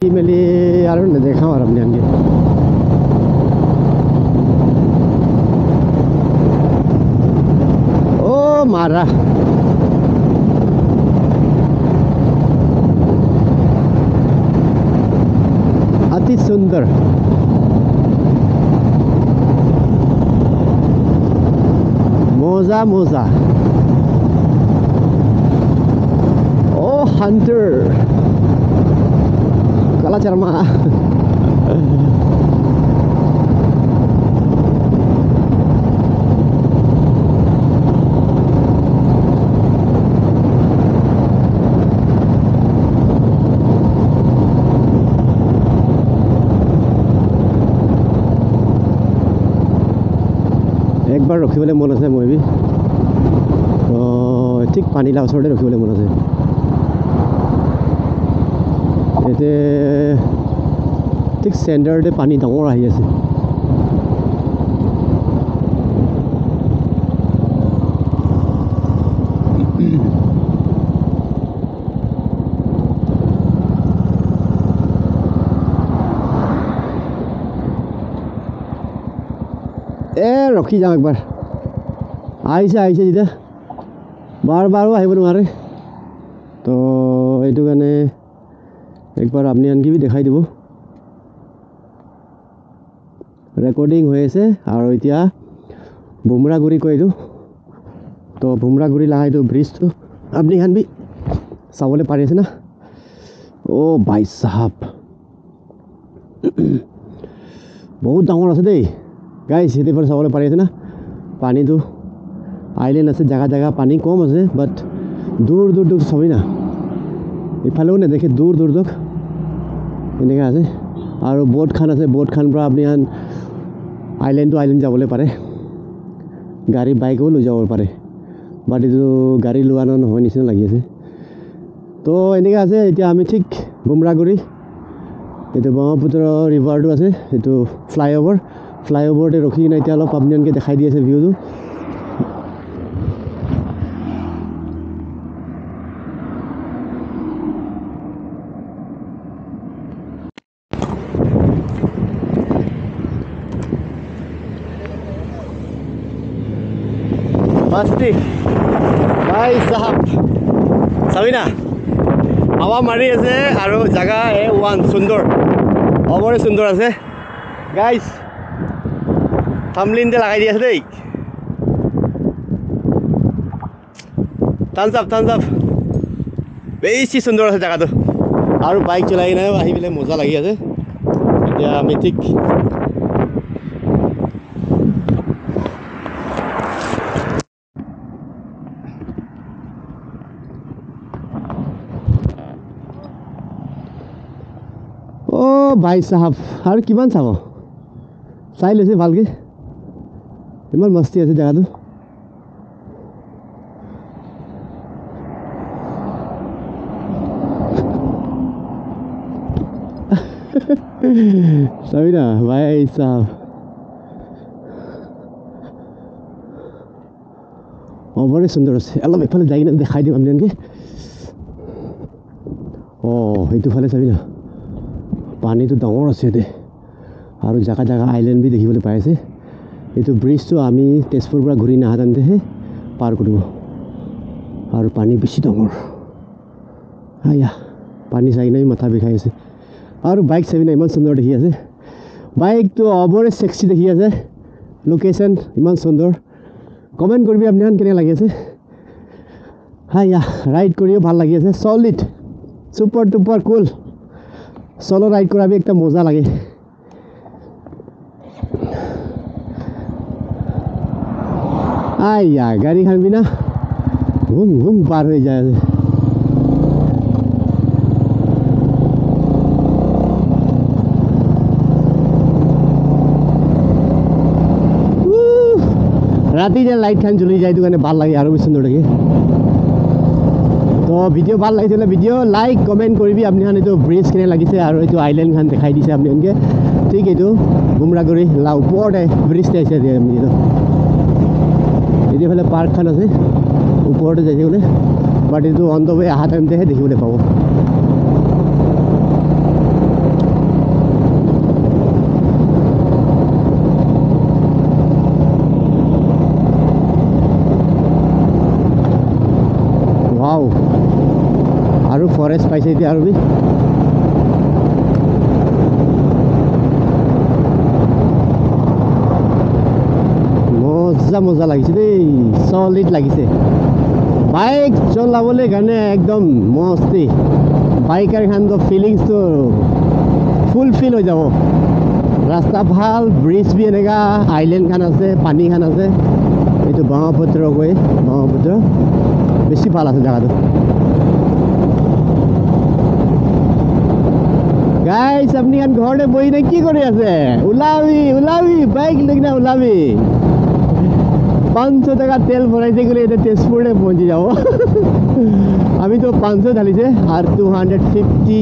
মেলি আৰু নেদেখাওঁ আৰু আপুনি আনকি অ' মাৰা অতি সুন্দৰ মজা মজা অ' হান্টাৰ কালা চাৰ্মা একবাৰ ৰখিবলৈ মন আছে মই ঠিক পানীলা ওচৰতে ৰখিবলৈ মন আছে এতিয়া ঠিক চেণ্টাৰতে পানী ডাঙৰ আহি আছে ৰখি যাওঁ একবাৰ আহিছে যেতিয়া বাৰো আহিব নোৱাৰে তো এইটো কাৰণে একবাৰ আপুনি আনকি দেখাই দিব ৰেকৰ্ডিং হৈ আছে আৰু এতিয়া বুমৰাগুৰি কয় এইটো তো বুমৰাগুৰি লাগা এইটো ব্ৰিজটো আপুনি খানবি চাবলৈ পাৰি আছে না অ' ভাই সাহাব বহুত ডাঙৰ আছে দেই গাইজ সেইটোৰ চাবলৈ পাৰি আছে না পানীটো আইলেণ্ড আছে জেগা পানী কম আছে বাট দূৰ চাবি না ইফালেও নেদেখে দূৰ তক এনেকৈ আছে আৰু বোটখান আছে বোটখান পৰা আপুনি আইলেণ্ড যাবলৈ পাৰে গাড়ী বাইকো লৈ যাব পাৰে বাট এইটো গাড়ী লোৱা নহয় নিচিনা লাগি আছে তো এনেকৈ আছে এতিয়া আমি ঠিক বুমৰাগুৰি এইটো ব্ৰহ্মপুত্ৰ ৰিভাৰটো আছে এইটো ফ্লাইঅভাৰতে ৰখি কিনে এতিয়া অলপ আপুনি এনেকৈ দেখাই দি আছে ভিউটো मस्ती भाई साहब চাবি না হাৱা মাৰি আছে আৰু জাগা ওৱান সুন্দৰ অবৰে সুন্দৰ আছে গাইজ থাম্বনেইলতে লগাই দি আছে দেই থাম্বছ আপ বেছি সুন্দৰ আছে জাগাটো আৰু বাইক চলাই কিনে আহি পেলাই মজা লাগি আছে এতিয়া আমি ঠিক ভাই সাহাব আৰু কিমান চাব চাই লৈছে ভালকৈ ইমান মস্তি আছে জেগাটো চাবি না ভাই সাহাব অবৰে সুন্দৰ আছে অলপ এফালে যাই কিনে দেখাই দিম আপুনি এনেকৈ সেইটো ফালে চাবি না পানীটো ডাঙৰ আছে ইয়াতে আৰু জাগা আইলেণ্ড বি দেখিবলৈ পাই আছে এইটো ব্ৰিজটো আমি তেজপুৰৰ পৰা ঘূৰি নাহা তেন্তেহে পাৰ কৰিব আৰু পানী বেছি ডাঙৰ পানী চাই কিনে মাথা বিষাই আছে আৰু বাইক চাবি না ইমান সুন্দৰ দেখি আছে বাইকটো অবৰে সেক্সি দেখি আছে লোকেশ্যন ইমান সুন্দৰ কমেণ্ট কৰিবি আপুনি কেনে লাগি আছে ৰাইড কৰিও ভাল লাগি আছে সলিড সুপাৰ টুপাৰ কুল চলো রাইড করা একটা মজা লাগে গাড়ি খানবি না ঘুম পার হয়ে যায় রাতে যে লাইট খান জ্বলি যায় তো ভাল লাগে আরো বেশি সুন্দর লাগে তো ভিডিও ভাল লাগিছিলে ভিডিও লাইক কমেন্ট কৰিবি আপুনি এইটো ব্ৰিজ কেনে লাগিছে আৰু এইটো আইলেণ্ড খান দেখাই দিছে আপুনি এনেকৈ ঠিক এইটো বুমৰাগুৰি ওপৰতে ব্ৰিজতে আছে এইফালে পাৰ্কখন আছে ওপৰতে যাইছে বোলে বাট এইটো অন দ্য ৱে অহা টাইমতেহে দেখিবলৈ পাব ৰেষ্ট পাইছে এতিয়া আৰু মজা মজা লাগিছে দেই সলিড লাগিছে বাইক চলাবলৈ কাৰণে একদম মস্তি বাইকাৰ খান ফিলিংছটো ফুলফিল হৈ যাব ৰাস্তা ভাল ব্ৰিজ বি এনেকা আইলেণ্ড খান আছে পানী খান আছে এইটো ব্ৰহ্মপুত্ৰ গৈ ব্ৰহ্মপুত্ৰ বেছি ভাল আছে জেগাটো গাইজ আপুনি খান ঘৰতে বহি নে কি কৰি আছে ওলাবি ওলাবি বাইক লৈ কিনে ওলাবি 500 টাকা তেল ভরাইতে গেলে এটা তেজপুরে পৌঁছে যাব আমি তো 500 ঢালিছে আর 250